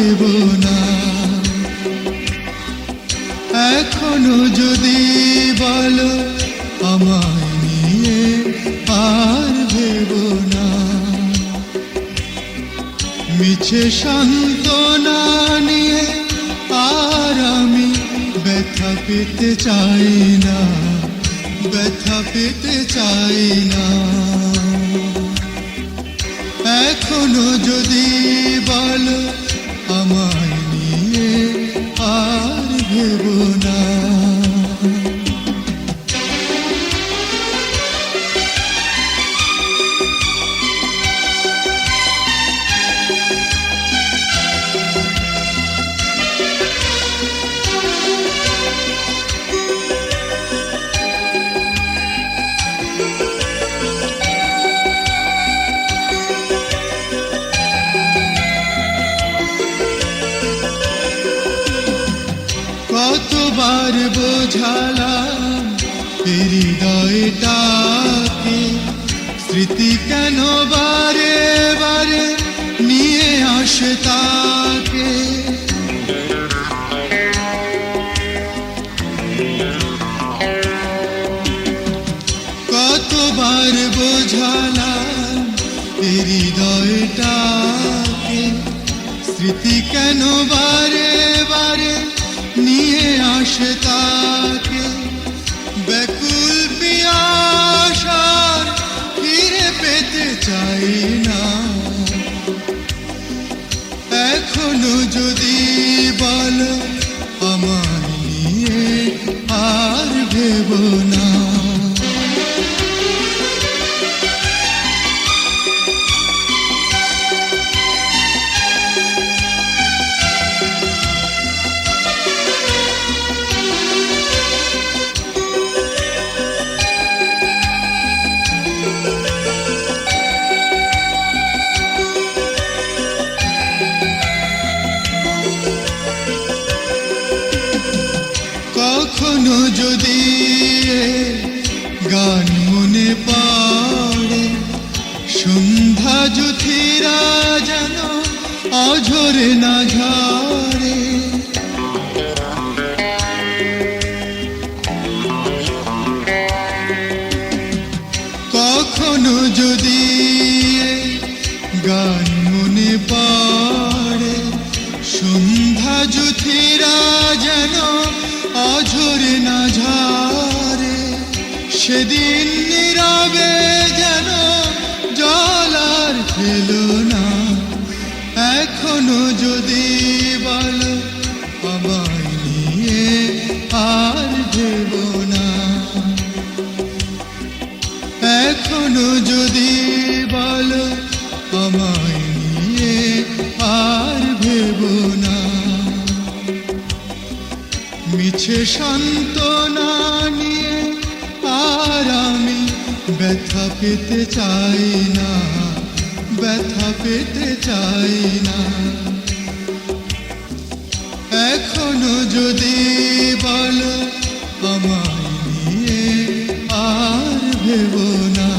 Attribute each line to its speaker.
Speaker 1: ভেব না। এখনো যদি বলো আমায় নিয়ে আর ভেব না। মিছে সান্ত্বনা নিয়ে আর আমি ব্যথা পেতে চাই না, ব্যথা পেতে চাই না। এখনো যদি বলো আমায় নিয়ে আর ভেব না। কতবার বোঝালাম হৃদয়টাকে, স্মৃতি কেন বারে বারে নিয়ে আসে তাকে। কতবার বোঝালাম হৃদয়টাকে, স্মৃতি কেন বারে বারে নিয়ে আসে তাকে। ব্যাকুল পিয়াসার ফিরে পেতে চাই না। এখনো যদি বলো আমায় নিয়ে আর ভেব না। কখনো যদি গান মনে পড়ে, সন্ধ্যা যুথিরা যেন অঝরে না ঝরে। কখনো যদি গান মনে পড়ে, সন্ধ্যা যুথিরা যেন অঝরে না ঝরে। সেদিন নীরবে যেন জল আর খেলো না। এখনো যদি বলো আমায় নিয়ে আর ভেব না। এখনো যদি বলো আমায় নিয়ে আর ভেব না। মিছে সান্ত্বনা নিয়ে আর আমি ব্যথা পেতে চাই না, ব্যথা পেতে চাই না। এখনো যদি বলো আমায় নিয়ে আর ভেব না।